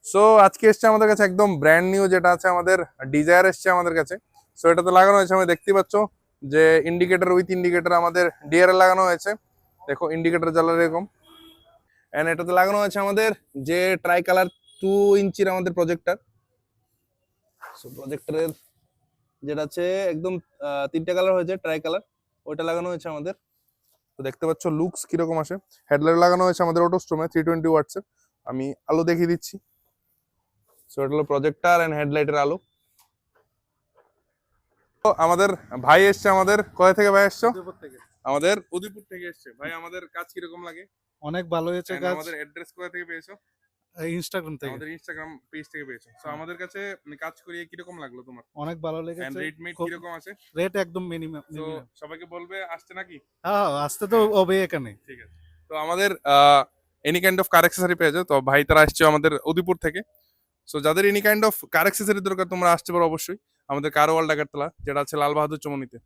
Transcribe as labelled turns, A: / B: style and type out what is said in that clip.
A: So আজকে এসছে আমাদের কাছে একদম ব্র্যান্ড নিউ, যেটা আছে আমাদের ডিজায়ার এসছে আমাদের কাছে। সো এটাতে লাগানো হয়েছে, আমি দেখতে পাচ্ছ যে ইন্ডিকেটর উইথ ইন্ডিকেটর আমাদের ডিআর লাগানো হয়েছে। দেখো ইন্ডিকেটর জ্বালা এরকম। এন্ড এটাতে লাগানো হয়েছে আমাদের যে ট্রাই কালার 2 ইঞ্চির আমাদের প্রজেক্টর। সো প্রজেক্টরের যেটা আছে একদম 3টে কালার হয়েছে, ট্রাই কালার, ওইটা লাগানো হয়েছে আমাদের। তো দেখতে পাচ্ছ লুকস কিরকম আসে। হেডলাইট লাগানো হয়েছে আমাদের অটোস্টোমে 320 ওয়াটসের। আমি আলো দেখিয়ে দিচ্ছি। সো এটা হলো প্রজেক্টর এন্ড হেডলাইটের আলো। তো আমাদের ভাই এসছে, আমাদের কোথা থেকে ভাই এসছো?
B: উদয়পুর থেকে।
A: আমাদের উদয়পুর থেকে এসছে ভাই। আমাদের কাজ কিরকম লাগে?
B: অনেক ভালো হয়েছে
A: And
B: কাজ।
A: আমাদের অ্যাড্রেস কোথা থেকে পেয়েছো?
B: ইনস্টাগ্রাম থেকে।
A: আমাদের ইনস্টাগ্রাম পেজ থেকে পেয়েছো। সো আমাদের কাছে কাজ করিয়ে কিরকম লাগলো তোমার?
B: অনেক ভালো
A: এন্ড
B: লেগেছে।
A: রেট মেট কিরকম আছে?
B: রেট একদম মিনিমাম।
A: তো সবাইকে বলবে আসতে নাকি?
B: হ্যাঁ আসতে তো হবে এখানে।
A: ঠিক আছে। তো আমাদের any kind of car accessory পেয়ে যাও। তো ভাই তারা আসছে আমাদের উদয়পুর থেকে। সো যাদের any kind of car accessory দরকার তোমরা আসতে পারো অবশ্যই আমাদের কার ওয়ার্ল্ড ডাকাতলা, যেটা আছে লাল বাহাদুর চমনিতে।